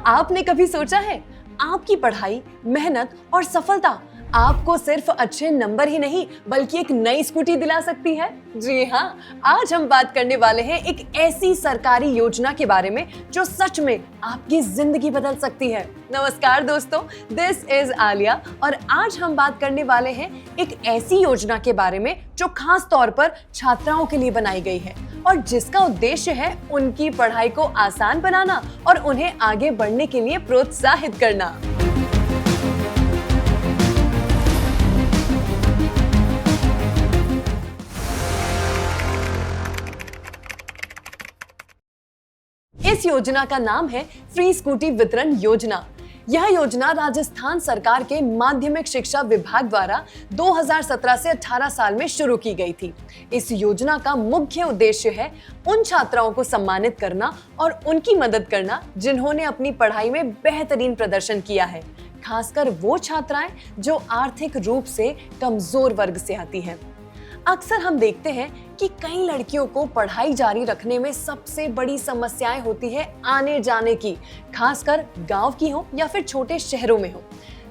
आपने कभी सोचा है आपकी पढ़ाई, मेहनत और सफलता आपको सिर्फ अच्छे नंबर ही नहीं बल्कि एक नई स्कूटी दिला सकती है? जी हाँ, आज हम बात करने वाले हैं एक ऐसी सरकारी योजना के बारे में जो सच में आपकी जिंदगी बदल सकती है। नमस्कार दोस्तों, दिस इज आलिया और आज हम बात करने वाले हैं एक ऐसी योजना के बारे में जो खास तौर पर छात्राओं के लिए बनाई गई है और जिसका उद्देश्य है उनकी पढ़ाई को आसान बनाना और उन्हें आगे बढ़ने के लिए प्रोत्साहित करना। इस योजना का नाम है फ्री स्कूटी वितरण योजना। यह योजना राजस्थान सरकार के माध्यमिक शिक्षा विभाग द्वारा 2017 से 18 साल में शुरू की गई थी। इस योजना का मुख्य उद्देश्य है उन छात्राओं को सम्मानित करना और उनकी मदद करना जिन्होंने अपनी पढ़ाई में बेहतरीन प्रदर्शन किया है, खासकर वो छात्राएं जो आर्थिक रूप से कमजोर वर्ग से आती हैं। अक्सर हम देखते हैं कि कई लड़कियों को पढ़ाई जारी रखने में सबसे बड़ी समस्याएं होती है आने जाने की, खासकर गांव की हो या फिर छोटे शहरों में हो,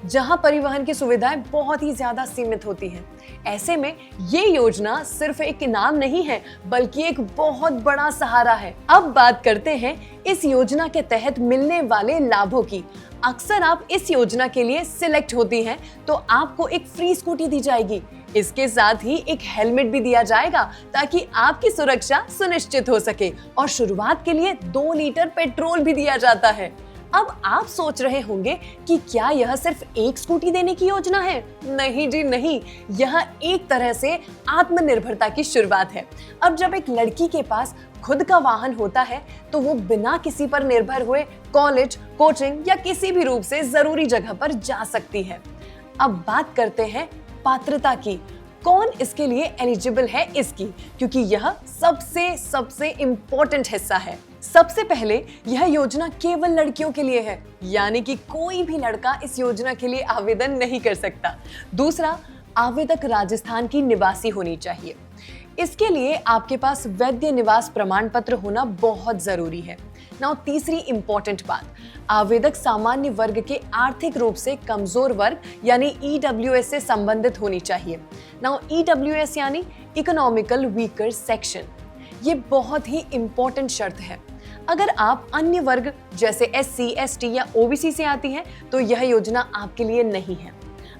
जहां परिवहन की सुविधाएं बहुत ही ज्यादा सीमित होती हैं। ऐसे में ये योजना सिर्फ एक इनाम नहीं है बल्कि एक बहुत बड़ा सहारा है। अब बात करते हैं इस योजना के तहत मिलने वाले लाभों की। अक्सर आप इस योजना के लिए सिलेक्ट होती हैं तो आपको एक फ्री स्कूटी दी जाएगी। इसके साथ ही एक हेलमेट भी दिया जाएगा ताकि आपकी सुरक्षा सुनिश्चित हो सके और शुरुआत के लिए 2 लीटर पेट्रोल भी दिया जाता है। अब आप सोच रहे होंगे कि क्या यह सिर्फ एक स्कूटी देने की योजना है? नहीं जी नहीं, यह एक तरह से आत्मनिर्भरता की शुरुआत है। अब जब एक लड़की के पास खुद का वाहन होता है तो वो बिना किसी पर निर्भर हुए कॉलेज, कोचिंग या किसी भी रूप से जरूरी जगह पर जा सकती है। अब बात करते हैं पात्रता की। कौन इसके लिए एलिजिबल है इसकी, क्योंकि यह सबसे इम्पोर्टेंट हिस्सा है। सबसे पहले यह योजना केवल लड़कियों के लिए है, यानी कि कोई भी लड़का इस योजना के लिए आवेदन नहीं कर सकता। दूसरा, आवेदक राजस्थान की निवासी होनी चाहिए। इसके लिए आपके पास वैध निवास प्रमाण पत्र होना बहुत जरूरी है। नाउ तीसरी इंपॉर्टेंट बात, आवेदक सामान्य वर्ग के आर्थिक रूप से कमजोर वर्ग यानी EWS से संबंधित होनी चाहिए। नाउ EWS यानी इकोनॉमिकल वीकर सेक्शन। ये बहुत ही इंपॉर्टेंट शर्त है। अगर आप अन्य वर्ग जैसे SC, ST या OBC से आती हैं तो यह योजना आपके लिए नहीं है।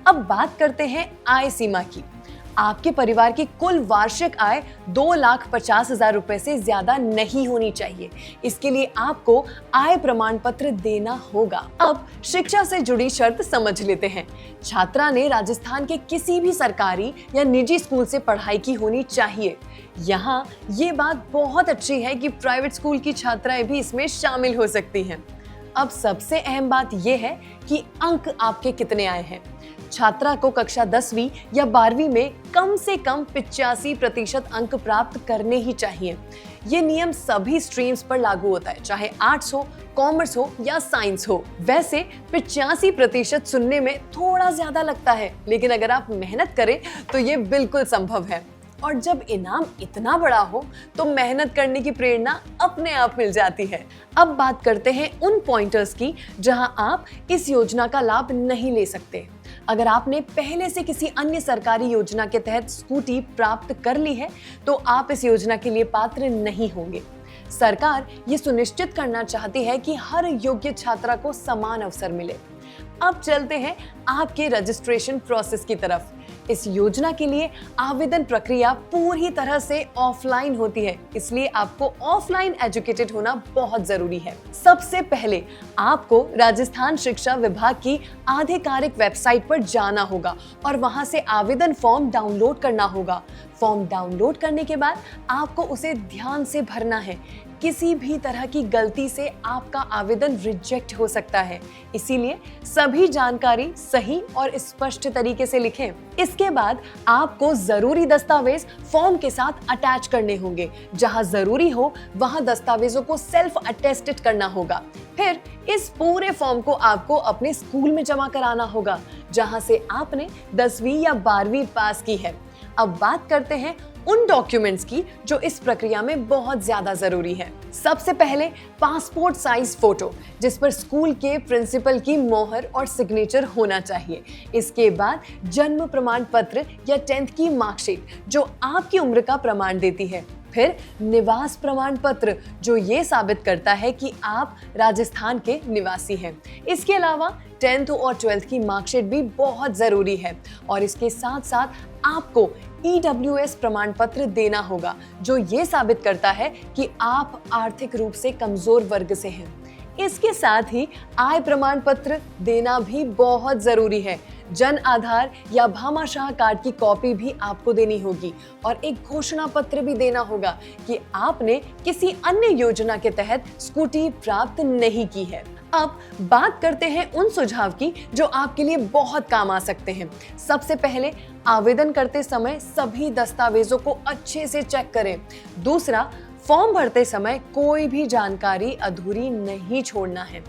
अब बात करते हैं आय सीमा की। आपके परिवार की कुल वार्षिक आय 2,50,000 रुपए से ज्यादा नहीं होनी चाहिए। इसके लिए आपको आय प्रमाण पत्र देना होगा। अब शिक्षा से जुड़ी शर्त समझ लेते हैं। छात्रा ने राजस्थान के किसी भी सरकारी या निजी स्कूल से पढ़ाई की होनी चाहिए। यहाँ ये बात बहुत अच्छी है कि प्राइवेट स्कूल की छात्राएं भी इसमें शामिल हो सकती हैं। अब सबसे अहम बात यह है कि अंक आपके कितने आए हैं। छात्रा को कक्षा 10वीं या 12वीं में कम से कम 85% अंक प्राप्त करने ही चाहिए। ये नियम सभी स्ट्रीम्स पर लागू होता है, चाहे आर्ट्स हो, कॉमर्स हो या साइंस हो। वैसे 85% सुनने में थोड़ा ज्यादा लगता है, लेकिन अगर आप मेहनत करें तो ये बिल्कुल संभव है। और जब इनाम इतना बड़ा हो तो मेहनत करने की प्रेरणा अपने आप मिल जाती है। अब बात करते हैं उन पॉइंटर्स की जहां आप इस योजना का लाभ नहीं ले सकते। अगर आपने पहले से किसी अन्य सरकारी योजना के तहत स्कूटी प्राप्त कर ली है तो आप इस योजना के लिए पात्र नहीं होंगे। सरकार ये सुनिश्चित करना चाहती है कि हर योग्य छात्रा को समान अवसर मिले। अब चलते हैं आपके रजिस्ट्रेशन प्रोसेस की तरफ। इस योजना के लिए आवेदन प्रक्रिया पूरी तरह से ऑफलाइन होती है, इसलिए आपको ऑफलाइन एजुकेटेड होना बहुत जरूरी है। सबसे पहले आपको राजस्थान शिक्षा विभाग की आधिकारिक वेबसाइट पर जाना होगा और वहां से आवेदन फॉर्म डाउनलोड करना होगा। फॉर्म डाउनलोड करने के बाद आपको उसे ध्यान से भरना है। किसी भी तरह की गलती से आपका आवेदन रिजेक्ट हो सकता है, इसीलिए सभी जानकारी सही और स्पष्ट तरीके से लिखें। इसके बाद आपको जरूरी दस्तावेज फॉर्म के साथ अटैच करने होंगे। जहां जरूरी हो वहां दस्तावेजों को सेल्फ अटेस्टेड करना होगा। फिर इस पूरे फॉर्म को आपको अपने स्कूल में जमा कराना होगा जहां से आपने 10वीं या 12वीं पास की है। अब बात करते हैं उन डॉक्यूमेंट्स की जो इस प्रक्रिया में बहुत ज्यादा जरूरी है। सबसे पहले पासपोर्ट साइज फोटो, जिस पर स्कूल के प्रिंसिपल की मोहर और सिग्नेचर होना चाहिए। इसके बाद जन्म प्रमाण पत्र या 10th की मार्कशीट जो आपकी उम्र का प्रमाण देती है। फिर निवास प्रमाण पत्र जो ये साबित करता है कि आप राजस्थान के निवासी हैं। इसके अलावा 10th और 12th की मार्कशीट भी बहुत जरूरी है और इसके साथ साथ आपको EWS प्रमाण पत्र देना होगा जो ये साबित करता है कि आप आर्थिक रूप से कमजोर वर्ग से हैं। इसके साथ ही आय प्रमाण पत्र देना भी बहुत जरूरी है। जन आधार या भामाशाह कार्ड की कॉपी भी आपको देनी होगी और एक घोषणा पत्र भी देना होगा कि आपने किसी अन्य योजना के तहत स्कूटी प्राप्त नहीं की है। अब बात करते हैं उन सुझाव की जो आपके लिए बहुत काम आ सकते हैं। सबसे पहले आवेदन करते समय सभी दस्तावेजों को अच्छे से चेक करें। दूसरा, फॉर्म भरते समय कोई भी जानकारी अधूरी नहीं छोड़ना है।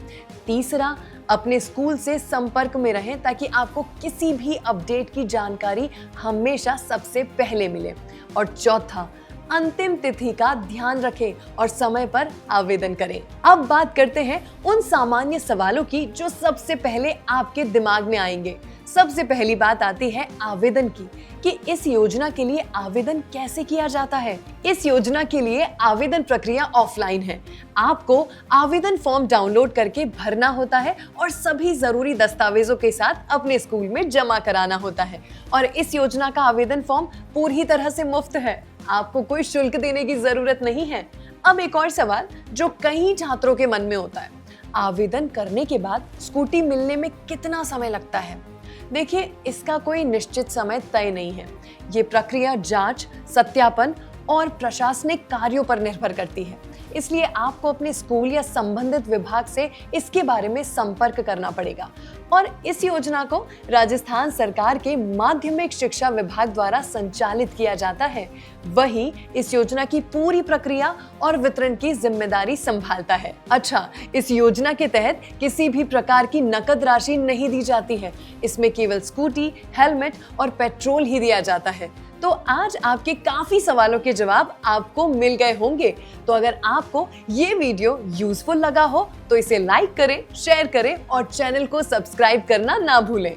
तीसरा, अपने स्कूल से संपर्क में रहें ताकि आपको किसी भी अपडेट की जानकारी हमेशा सबसे पहले मिले। और चौथा, अंतिम तिथि का ध्यान रखें और समय पर आवेदन करें। अब बात करते हैं उन सामान्य सवालों की जो सबसे पहले आपके दिमाग में आएंगे। सबसे पहली बात आती है आवेदन की कि इस योजना के लिए आवेदन कैसे किया जाता है। इस योजना के लिए आवेदन प्रक्रिया ऑफलाइन है। आपको आवेदन फॉर्म डाउनलोड करके भरना होता है और सभी जरूरी दस्तावेजों के साथ अपने स्कूल में जमा कराना होता है। और इस योजना का आवेदन फॉर्म पूरी तरह से मुफ्त है, आपको कोई शुल्क देने की जरूरत नहीं है। अब एक और सवाल जो कई छात्रों के मन में होता है, आवेदन करने के बाद स्कूटी मिलने में कितना समय लगता है? देखिए, इसका कोई निश्चित समय तय नहीं है। ये प्रक्रिया जांच, सत्यापन और प्रशासनिक कार्यों पर निर्भर करती है। इसलिए आपको अपने स्कूल या संबंधित विभाग से इसके बारे में संपर्क करना पड़ेगा। और इस योजना को राजस्थान सरकार के माध्यमिक शिक्षा विभाग द्वारा संचालित किया जाता है। वही इस योजना की पूरी प्रक्रिया और वितरण की जिम्मेदारी संभालता है। अच्छा, इस योजना के तहत किसी भी प्रकार की नकद राशि नहीं दी जाती है। इसमें केवल स्कूटी, हेलमेट और पेट्रोल ही दिया जाता है। तो आज आपके काफी सवालों के जवाब आपको मिल गए होंगे। तो अगर आपको ये वीडियो यूजफुल लगा हो तो इसे लाइक करें, शेयर करें और चैनल को सब्सक्राइब करना ना भूलें।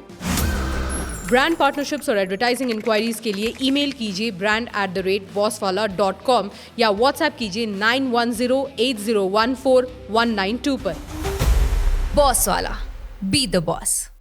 ब्रांड पार्टनरशिप्स और एडवर्टाइजिंग इंक्वायरीज के लिए ईमेल कीजिए brand@bosswala.com या व्हाट्सएप कीजिए 9108014192 पर। बॉस वाला, बी द बॉस।